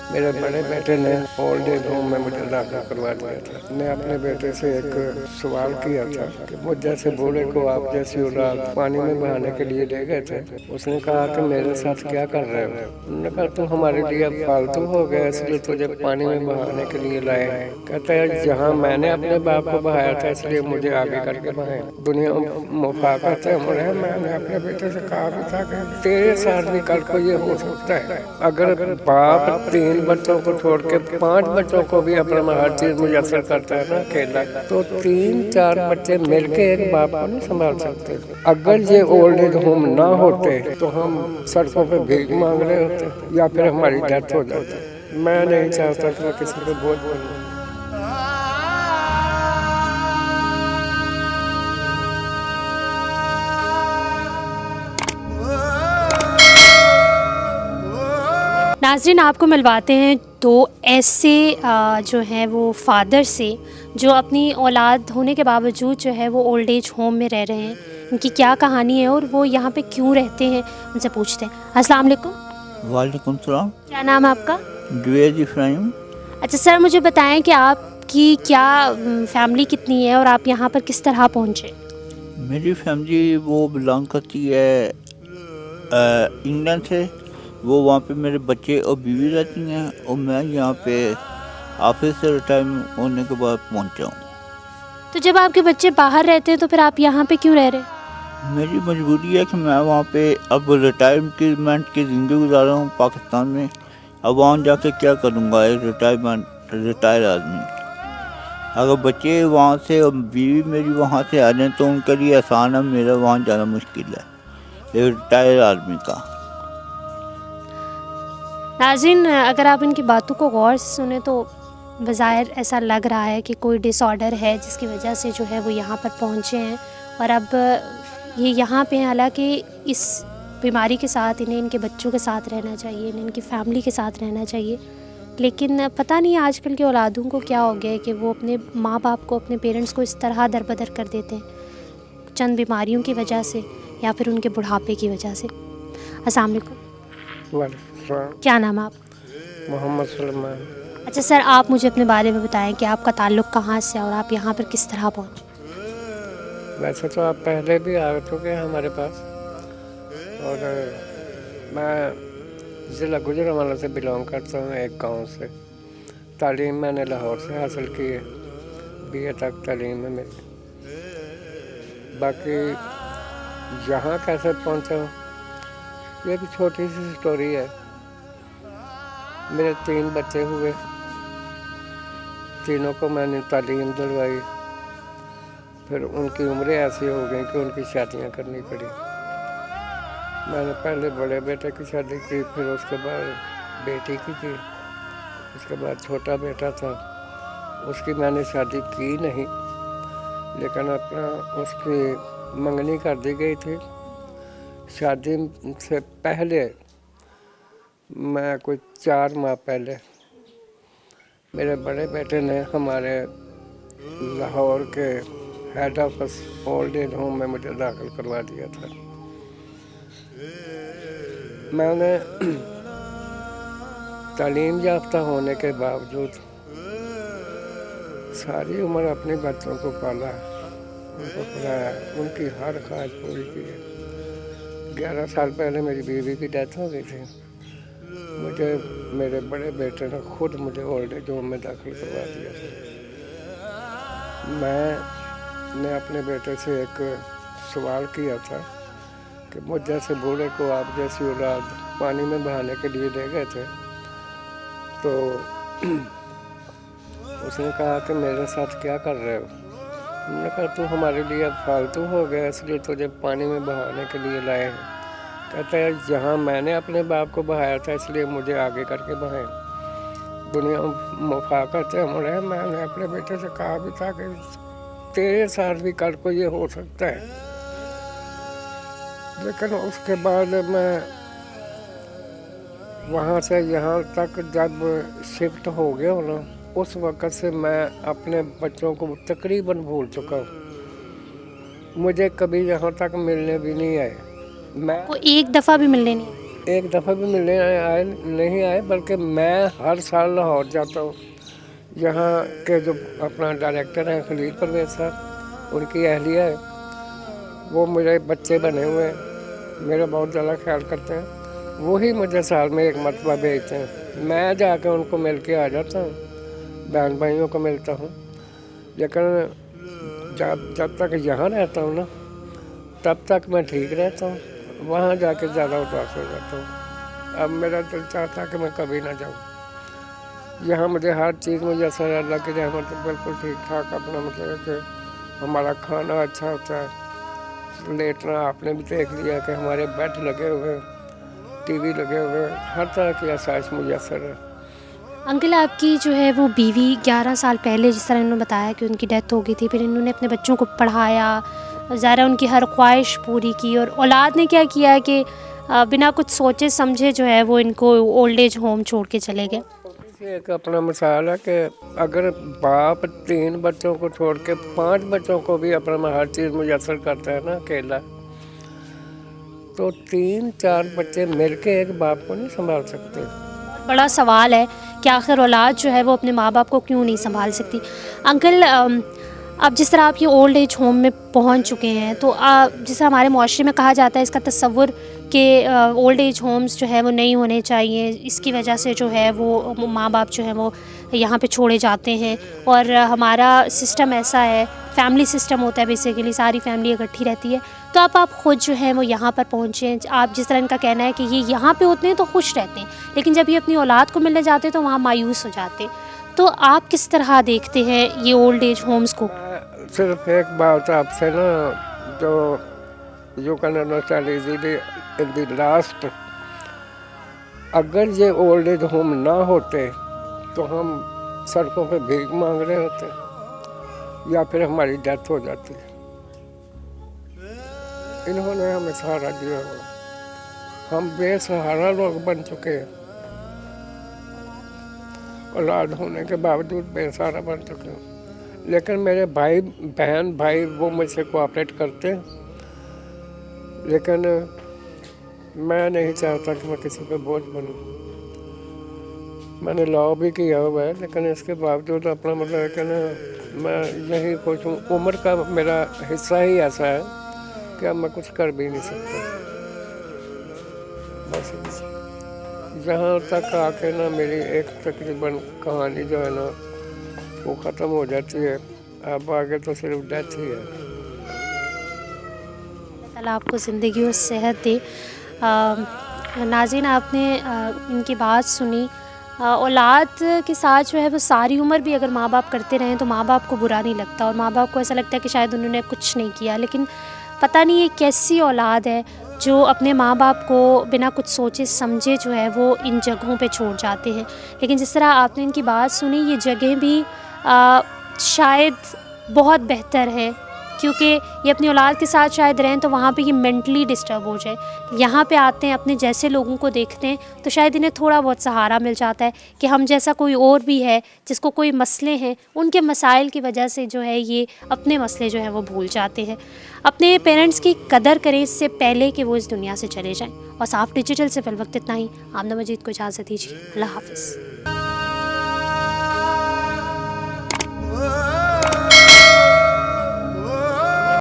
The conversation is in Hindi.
मेरे बड़े बेटे ने ओल्ड एज होम में मुझे दाखिल करवा दिया था। मैं अपने बेटे से एक सवाल किया था कि मुझ जैसे बूढ़े को आप जैसी औलाद पानी में बहाने के लिए ले गए थे। उसने कहा कि मेरे साथ क्या कर रहे हो? मैंने कहा तुम हमारे लिए अब फालतू हो गए, इसलिए तुझे पानी में बहाने के लिए लाए हैं। कहता है जहाँ मैंने अपने बाप को बहाया था इसलिए मुझे आगे करके बहाए। दुनिया मुफाकत है मुझे। मैंने अपने बेटे से कहा भी था कि तेरे साथ भी कल को ये हो सकता है। अगर बाप 3 बच्चों को छोड़ के 5 बच्चों को भी अपना हर चीज मुयसर करता है ना अकेला, तो 3-4 बच्चे मिलके एक बाप को नहीं संभाल सकते। अगर ये ओल्ड एज होम ना होते तो हम सड़कों पे भीख मांग रहे होते या फिर हमारी डेथ हो जाती। मैं नहीं चाहता कि मैं किसी पे बोझ बनूं। नाज़रीन, आपको मिलवाते हैं तो ऐसे जो हैं वो फादर से जो अपनी औलाद होने के बावजूद जो है वो ओल्ड एज होम में रह रहे हैं। उनकी क्या कहानी है और वो यहाँ पे क्यों रहते हैं, उनसे पूछते हैं। अस्सलाम वालेकुम। वालेकुम सलाम। क्या नाम है आपका? जुवेद इब्राहिम। अच्छा सर, मुझे बताएं कि आपकी क्या फैमिली कितनी है और आप यहाँ पर किस तरह पहुँचे? मेरी फैमिली वो बिलोंग करती है इंग्लैंड से। वो वहाँ पे मेरे बच्चे और बीवी रहती हैं और मैं यहाँ पे ऑफिस से रिटायरमेंट होने के बाद पहुँचा हूँ। तो जब आपके बच्चे बाहर रहते हैं तो फिर आप यहाँ पे क्यों रह रहे हैं? मेरी मजबूरी है कि मैं वहाँ पे अब रिटायरमेंट की ज़िंदगी गुजारा हूँ पाकिस्तान में। अब वहाँ जाके क्या करूँगा, एक रिटायर आदमी। अगर बच्चे वहाँ से और बीवी मेरी वहाँ से आ जाएँ तो उनके लिए आसान है, मेरा वहाँ जाना मुश्किल है एक रिटायर आदमी का। नाज़रीन, अगर आप इनकी बातों को गौर से सुने तो बज़ाहिर ऐसा लग रहा है कि कोई डिसऑर्डर है जिसकी वजह से जो है वो यहाँ पर पहुँचे हैं और अब ये यहाँ पे हैं। हालांकि इस बीमारी के साथ इन्हें इनके बच्चों के साथ रहना चाहिए, इन्हें इनकी फैमिली के साथ रहना चाहिए, लेकिन पता नहीं आजकल के औलादों को क्या हो गया है कि वो अपने माँ बाप को, अपने पेरेंट्स को इस तरह दरबदर कर देते हैं चंद बीमारियों की वजह से या फिर उनके बुढ़ापे की वजह से। अस्सलाम वालेकुम। क्या नाम है आप? मोहम्मद सलमान। अच्छा सर, आप मुझे अपने बारे में बताएं कि आपका ताल्लुक़ कहाँ से है और आप यहाँ पर किस तरह पहुँचे? वैसे तो आप पहले भी आ चुके हैं हमारे पास और मैं ज़िला गुजरांवाला से बिलोंग करता हूँ, एक गांव से। तालीम मैंने लाहौर से हासिल की है, BA तक तालीम है मेरी। बाकी यहाँ कैसे पहुँचा हूँ ये भी छोटी सी स्टोरी है। मेरे 3 बच्चे हुए, तीनों को मैंने तालीम दिलवाई, फिर उनकी उम्रें ऐसी हो गई कि उनकी शादियाँ करनी पड़ी। मैंने पहले बड़े बेटे की शादी की, फिर उसके बाद बेटी की, उसके बाद छोटा बेटा था, उसकी मैंने शादी की नहीं, लेकिन अपना उसकी मंगनी कर दी गई थी। शादी से पहले मैं कोई 4 माह पहले मेरे बड़े बेटे ने हमारे लाहौर के head office old age home में मुझे दाखिल करवा दिया था। मैंने तालीम याफ्ता होने के बावजूद सारी उम्र अपने बच्चों को पाला, उनको पढ़ाया, उनकी हर ख्वाहिश पूरी की है। 11 साल पहले मेरी बीवी की डेथ हो गई थी। मुझे मेरे बड़े बेटे ने खुद मुझे ओल्ड एज होम में दाखिल करवा दिया था। मैंने अपने बेटे से एक सवाल किया था कि मुझ जैसे बूढ़े को आप जैसी औलाद पानी में बहाने के लिए ले गए थे, तो उसने कहा कि मेरे साथ क्या कर रहे हो? मैंने कहा तू हमारे लिए अब फालतू हो गया, इसलिए तुझे पानी में बहाने के लिए लाए हैं। कहता है जहाँ मैंने अपने बाप को बहाया था इसलिए मुझे आगे करके बहाए। दुनिया मुफाकत है मुझे। मैंने अपने बेटे से कहा भी था कि तेरे साथ भी कल को ये हो सकता है, लेकिन उसके बाद मैं वहाँ से यहाँ तक जब शिफ्ट हो गया हूँ ना, उस वक़्त से मैं अपने बच्चों को तकरीबन भूल चुका हूँ। मुझे कभी यहाँ तक मिलने भी नहीं आए। मैं को एक दफ़ा भी मिलने नहीं? एक दफ़ा भी मिलने आए नहीं आए, बल्कि मैं हर साल लाहौर जाता हूँ। यहाँ के जो अपना डायरेक्टर हैं खलील परवेज़ साहब, उनकी अहलिया है, वो मेरे बच्चे बने हुए हैं, मेरा बहुत ज़्यादा ख्याल करते हैं। वही मुझे साल में एक मरतबा भेजते हैं, मैं जाकर उनको मिल के आ जाता हूँ, बहन भाइयों को मिलता हूँ। लेकिन जब तक यहाँ रहता हूँ ना, तब तक मैं ठीक रहता हूँ, वहाँ जाके ज़्यादा उदास हो जाता हूँ। अब मेरा दिल चाहता है कि मैं कभी ना जाऊँ। यहाँ मुझे हर चीज़ मुयस्सर है, अल्लाह की रहमत है, बिल्कुल ठीक ठाक। अपना मतलब है कि हमारा खाना अच्छा होता है, लेटना आपने भी देख लिया कि हमारे बेड लगे हुए, टीवी लगे हुए, हर तरह की आसाइश मुयस्सर है। अंकल, आपकी जो है वो बीवी 11 साल पहले, जिस तरह इन्होंने बताया कि उनकी डेथ हो गई थी, फिर इन्होंने अपने बच्चों को पढ़ाया, ज़ाहिर है उनकी हर ख्वाहिश पूरी की, और औलाद ने क्या किया कि बिना कुछ सोचे समझे जो है वो इनको ओल्ड एज होम छोड़ के चले गए। एक अपना मिसाल है कि अगर बाप 3 बच्चों को छोड़ के 5 बच्चों को भी अपना हर चीज़ मुयस्सर करता है ना अकेला, तो 3-4 बच्चे मिलके एक बाप को नहीं संभाल सकते। बड़ा सवाल है कि आखिर औलाद जो है वो अपने माँ बाप को क्यों नहीं संभाल सकती। अंकल, अब जिस तरह आप ये ओल्ड एज होम में पहुंच चुके हैं, तो जिस तरह हमारे मुआशरे में कहा जाता है इसका तस्वुर कि ओल्ड एज होम्स जो है वो नहीं होने चाहिए, इसकी वजह से जो है वो माँ बाप जो है वो यहाँ पे छोड़े जाते हैं, और हमारा सिस्टम ऐसा है, फैमिली सिस्टम होता है, बेसिकली सारी फैमिली इकट्ठी रहती है। तो आप खुद जो है वो यहाँ पर पहुँचे, आप जिस तरह इनका कहना है कि ये यहाँ पे होते हैं तो खुश रहते हैं, लेकिन जब ये अपनी औलाद को मिलने जाते हैं तो वहाँ मायूस हो जाते हैं। तो आप किस तरह देखते हैं ये ओल्ड एज होम्स को? सिर्फ एक बात आपसे ना, जो you can understand easily in the last, अगर ये ओल्ड एज होम ना होते तो हम सड़कों पे भीख मांग रहे होते या फिर हमारी डेथ हो जाती। इन्होंने हमें सहारा दिया हुआ, हम बेसहारा लोग बन चुके हैं, औलाद होने के बावजूद बेसहारा बन चुके हैं। लेकिन मेरे बहन भाई वो मुझसे कोऑपरेट करते हैं, लेकिन मैं नहीं चाहता कि मैं किसी पे बोझ बनूं। मैंने लॉ भी किया हुआ है, लेकिन इसके बावजूद अपना मतलब है कि ना, मैं यही खुश हूँ। उम्र का मेरा हिस्सा ही ऐसा है कि अब मैं कुछ कर भी नहीं सकता। बस यहाँ तक आके ना मेरी एक तकरीबन कहानी जो है ना वो ख़त्म हो जाती है। अब आगे तो सिर्फ डेथ ही है। अल्लाह आपको ज़िंदगी और सेहत दे। नाज़रीन, आपने इनकी बात सुनी। औलाद के साथ जो है वो सारी उम्र भी अगर माँ बाप करते रहें तो माँ बाप को बुरा नहीं लगता, और माँ बाप को ऐसा लगता है कि शायद उन्होंने कुछ नहीं किया। लेकिन पता नहीं ये कैसी औलाद है जो अपने माँ बाप को बिना कुछ सोचे समझे जो है वो इन जगहों पे छोड़ जाते हैं। लेकिन जिस तरह आपने इनकी बात सुनी, ये जगह भी शायद बहुत बेहतर है, क्योंकि ये अपनी औलाद के साथ शायद रहें तो वहाँ पे ये मेंटली डिस्टर्ब हो जाए। यहाँ पे आते हैं, अपने जैसे लोगों को देखते हैं, तो शायद इन्हें थोड़ा बहुत सहारा मिल जाता है कि हम जैसा कोई और भी है जिसको कोई मसले हैं, उनके मसाइल की वजह से जो है ये अपने मसले जो है वो भूल जाते हैं। अपने पेरेंट्स की कदर करें इससे पहले कि वो इस दुनिया से चले जाएँ। और साफ डिजिटल से फिल वक्त इतना ही। आमना मजीद को इजाज़त दीजिए। अल्लाह हाफ़िज़।